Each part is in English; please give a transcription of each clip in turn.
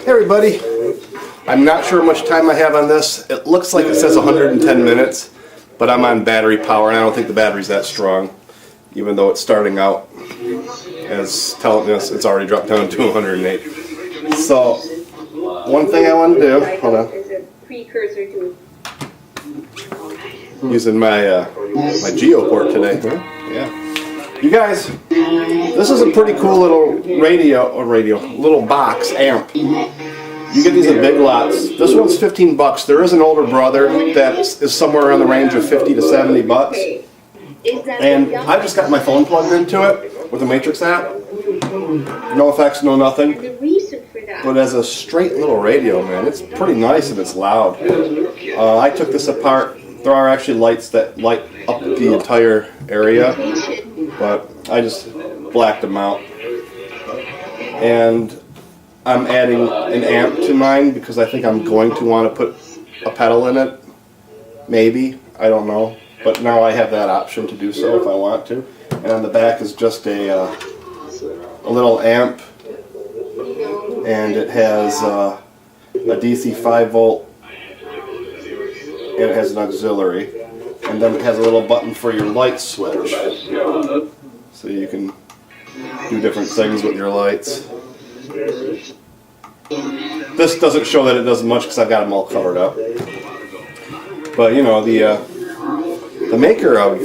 Hey everybody, I'm not sure how much time I have on this. It looks like it says 110 minutes, but I'm on battery power and I don't think the battery's that strong, even though it's starting out as telling us it's already dropped down to 108. So, one thing I want to do, hold on. Using my my Geoport today. Yeah. You guys, this is a pretty cool little little box amp. You get these at Big Lots. This one's 15 bucks. There is an older brother that is somewhere around the range of 50 to 70 bucks. And I just got my phone plugged into it with the Matrix app. No effects, no nothing. But as a straight little radio, man, it's pretty nice and it's loud. I took this apart. There are actually lights that light up the entire area, but I just blacked them out. And I'm adding an amp to mine because I think I'm going to want to put a pedal in it. Maybe, I don't know. But now I have that option to do so if I want to. And on the back is just a little amp, and it has a DC 5 volt. And it has an auxiliary, and then it has a little button for your light switch, so you can do different things with your lights. This doesn't show that it does much because I've got them all covered up, but you know, the maker of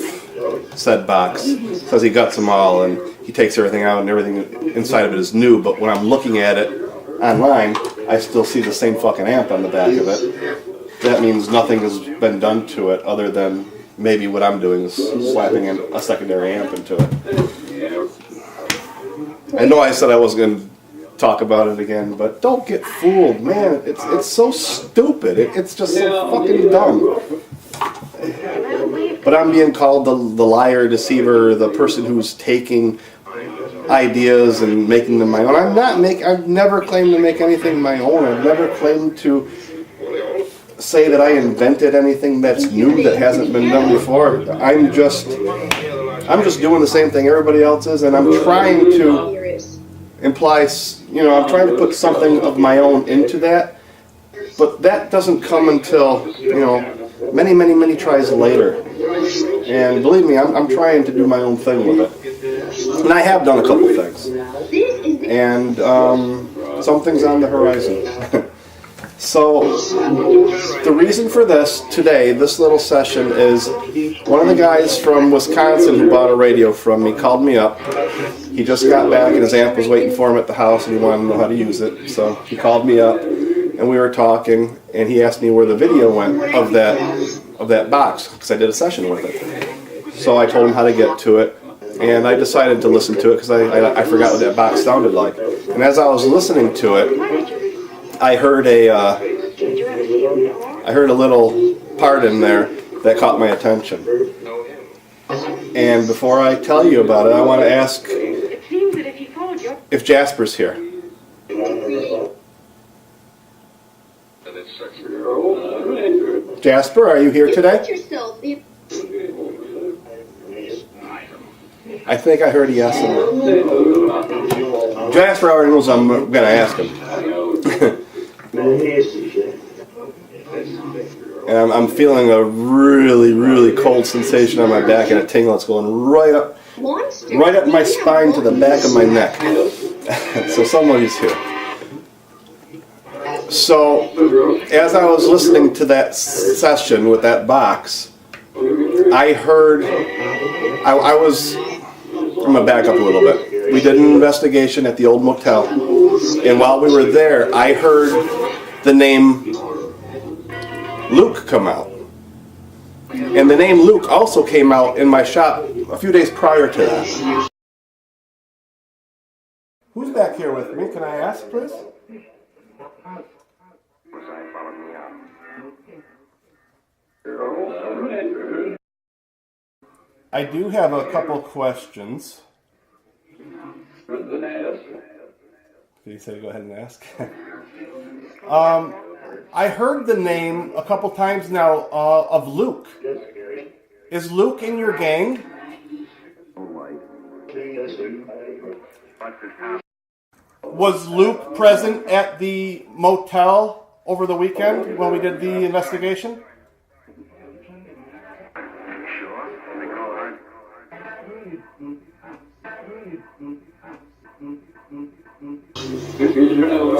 said box says he guts them all and he takes everything out and everything inside of it is new, but when I'm looking at it online I still see the same fucking amp on the back of it. That means nothing has been done to it other than maybe what I'm doing is slapping in a secondary amp into it. I know I said I wasn't going to talk about it again, but don't get fooled, man. It's so stupid. It's just so fucking dumb. But I'm being called the liar, deceiver, the person who's taking ideas and making them my own. I've never claimed to make anything my own. I've never claimed to say that I invented anything that's new that hasn't been done before. I'm just doing the same thing everybody else is, and I'm trying to imply, I'm trying to put something of my own into that, but that doesn't come until, many, many, many tries later. And believe me, I'm trying to do my own thing with it. And I have done a couple things. And something's on the horizon. So, the reason for this today, this little session, is one of the guys from Wisconsin who bought a radio from me called me up. He just got back and his amp was waiting for him at the house and he wanted to know how to use it. So he called me up and we were talking and he asked me where the video went of that box because I did a session with it. So I told him how to get to it and I decided to listen to it because I forgot what that box sounded like. And as I was listening to it, I heard a little part in there that caught my attention. And before I tell you about it, I want to ask if Jasper's here. Jasper, are you here today? I think I heard a yes in there. Jasper already knows I'm going to ask him. And I'm feeling a really, really cold sensation on my back and a tingle that's going right up my spine to the back of my neck. So somebody's here. So, as I was listening to that session with that box, I heard, I'm going to back up a little bit. We did an investigation at the old motel, and while we were there, I heard the name Luke come out. And the name Luke also came out in my shop a few days prior to that. Who's back here with me? Can I ask, please? I do have a couple questions. Did he say go ahead and ask? I heard the name a couple times now of Luke. Is Luke in your gang? Was Luke present at the motel over the weekend when we did the investigation?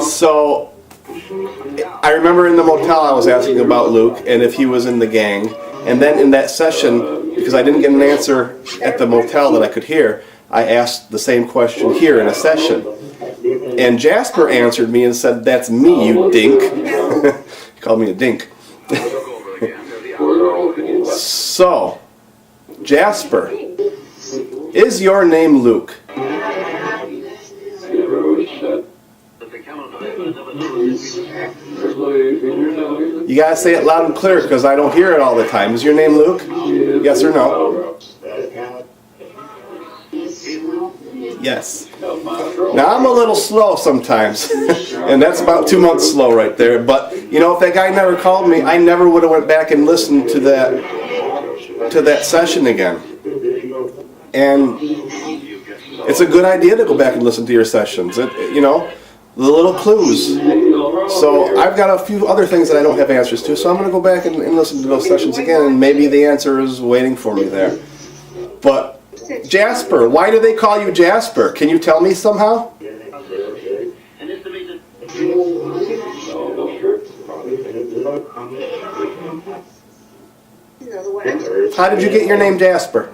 So, I remember in the motel I was asking about Luke and if he was in the gang. And then in that session, because I didn't get an answer at the motel that I could hear, I asked the same question here in a session. And Jasper answered me and said, "That's me, you dink." He called me a dink. So, Jasper, is your name Luke? You gotta say it loud and clear because I don't hear it all the time. Is your name Luke? Yes or no? Yes. Now I'm a little slow sometimes, and that's about 2 months slow right there. But you know, if that guy never called me, I never would have went back and listened to that session again. And it's a good idea to go back and listen to your sessions. You know, the little clues. So I've got a few other things that I don't have answers to, so I'm going to go back and listen to those sessions again, and maybe the answer is waiting for me there. But Jasper, why do they call you Jasper? Can you tell me somehow? How did you get your name Jasper?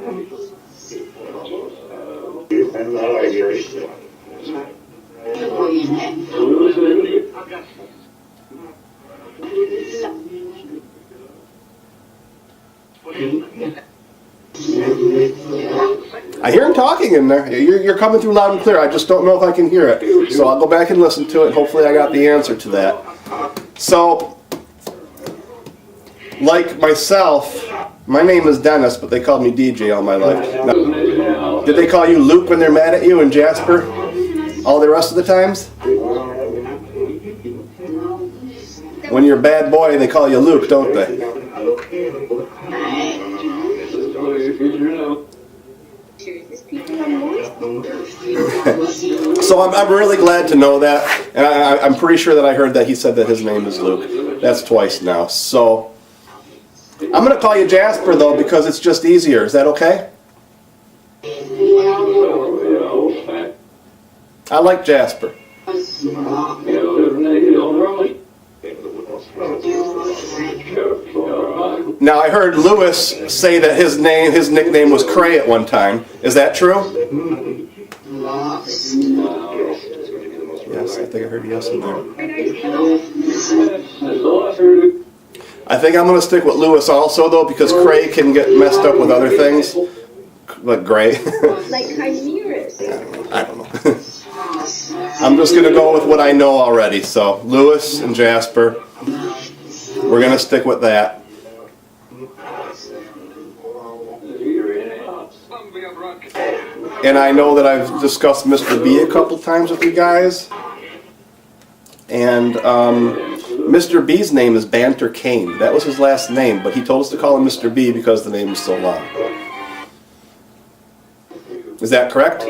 I hear him talking in there. You're coming through loud and clear. I just don't know if I can hear it. So I'll go back and listen to it. Hopefully I got the answer to that. So, like myself, my name is Dennis, but they called me DJ all my life. Now, did they call you Luke when they're mad at you and Jasper all the rest of the times? When you're a bad boy, they call you Luke, don't they? So I'm really glad to know that, and I'm pretty sure that I heard that he said that his name is Luke. That's twice now. So I'm going to call you Jasper, though, because it's just easier. Is that okay? I like Jasper. Now I heard Lewis say that his nickname was Cray at one time. Is that true? Yes, I think I heard yes in there. I think I'm going to stick with Lewis also, though, because Cray can get messed up with other things, like gray. Like chimeras. I don't know. I'm just going to go with what I know already. So Lewis and Jasper, we're going to stick with that. And I know that I've discussed Mr. B a couple times with you guys. And Mr. B's name is Banter Kane. That was his last name, but he told us to call him Mr. B because the name is so long. Is that correct?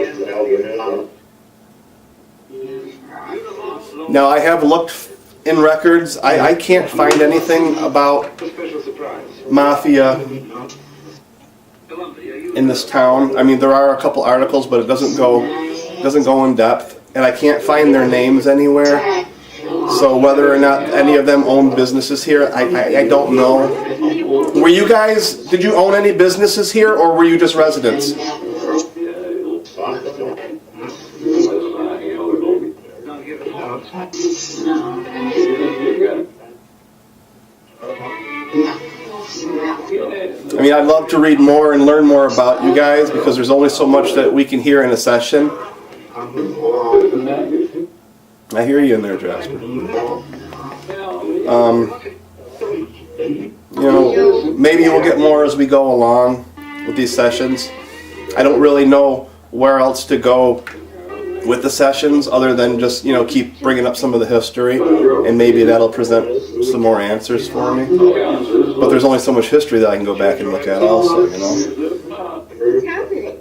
Now, I have looked in records. I can't find anything about mafia in this town. I mean, there are a couple articles, but it doesn't go in depth, and I can't find their names anywhere. So whether or not any of them own businesses here, I don't know. Were you guys, did you own any businesses here, or were you just residents? I mean, I'd love to read more and learn more about you guys because there's only so much that we can hear in a session. I hear you in there, Jasper. You know, maybe we'll get more as we go along with these sessions. I don't really know where else to go with the sessions other than just, you know, keep bringing up some of the history, and maybe that'll present some more answers for me. But there's only so much history that I can go back and look at also, you know. What's happening?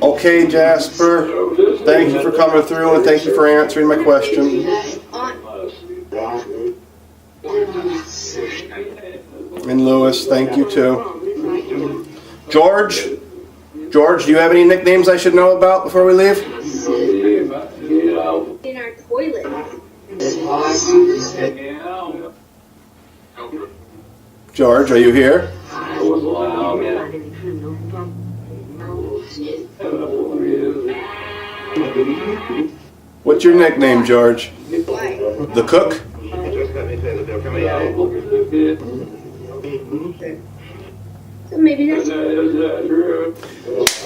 Okay, Jasper. Thank you for coming through and thank you for answering my question. And Lewis, thank you too. George? George, do you have any nicknames I should know about before we leave? In our toilet. George, are you here? What's your nickname, George? Why? The Cook? So maybe that's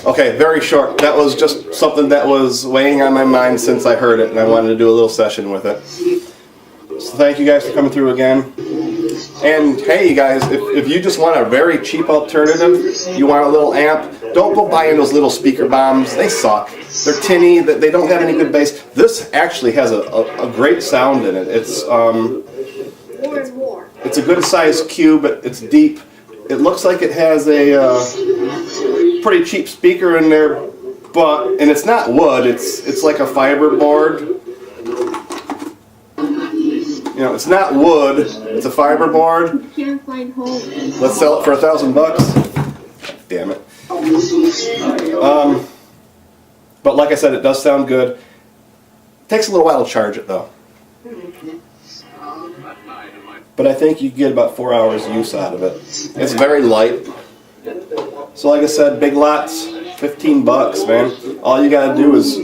Okay, very short. That was just something that was weighing on my mind since I heard it, and I wanted to do a little session with it. So thank you guys for coming through again. And hey, you guys, if you just want a very cheap alternative, you want a little amp, don't go buying those little speaker bombs. They suck. They're tinny. They don't have any good bass. This actually has a great sound in it. It's more and more. it's a good sized cube. It's deep. It looks like it has a pretty cheap speaker in there, and it's not wood. It's like a fiber board. You know, it's not wood. It's a fiber board. You can't find home. Let's sell it for $1,000. Damn it. But like I said, it does sound good. It takes a little while to charge it though. But I think you get about 4 hours use out of it. It's very light. So like I said, Big Lots, $15, man. All you gotta do is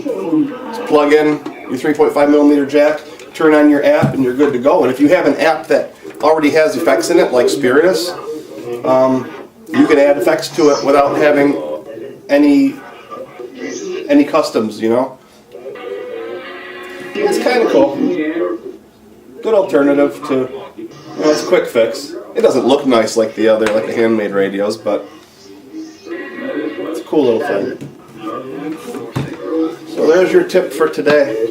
plug in your 3.5 millimeter jack, turn on your app, and you're good to go. And if you have an app that already has effects in it, like Spiritus, you can add effects to it without having any customs, you know. It's kind of cool. Good alternative to, it's a quick fix. It doesn't look nice like the handmade radios, but it's a cool little thing. So there's your tip for today.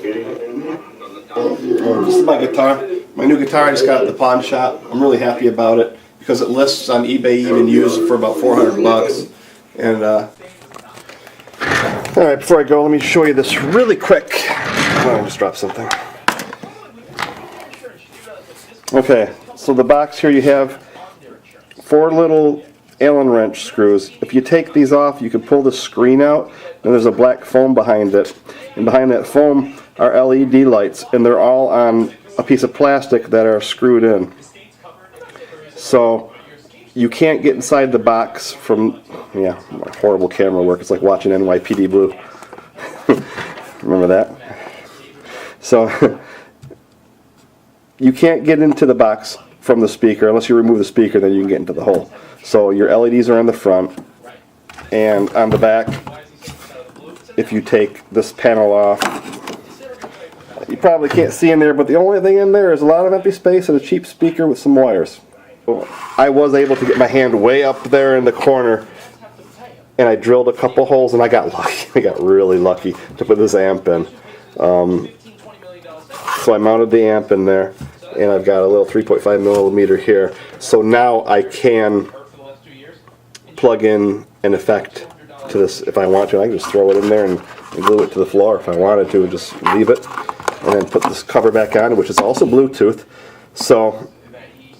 This is my guitar. My new guitar I just got at the pawn shop. I'm really happy about it because it lists on eBay even used for about $400. And all right, before I go, let me show you this really quick. Oh, I just dropped something. Okay, so the box here you have 4 little Allen wrench screws. If you take these off, you can pull the screen out, and there's a black foam behind it. And behind that foam are LED lights, and they're all on a piece of plastic that are screwed in. So you can't get inside the box from, horrible camera work. It's like watching NYPD Blue. Remember that? So you can't get into the box from the speaker unless you remove the speaker, then you can get into the hole. So your LEDs are on the front, and on the back, if you take this panel off, you probably can't see in there, but the only thing in there is a lot of empty space and a cheap speaker with some wires. I was able to get my hand way up there in the corner, and I drilled a couple holes, and I got lucky. I got really lucky to put this amp in. So I mounted the amp in there, and I've got a little 3.5 millimeter here. So now I can plug in an effect to this if I want to. I can just throw it in there and glue it to the floor if I wanted to, and just leave it, and then put this cover back on, which is also Bluetooth. So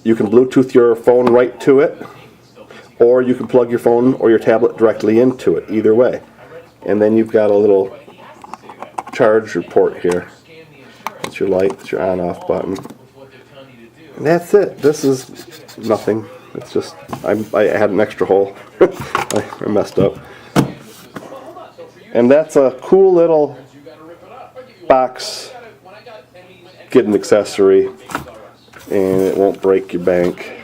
you can Bluetooth your phone right to it, or you can plug your phone or your tablet directly into it, either way. And then you've got a little charge port here. It's your light, it's your on-off button. And that's it. This is nothing. It's just, I had an extra hole. I messed up. And that's a cool little box, get an accessory, and it won't break your bank.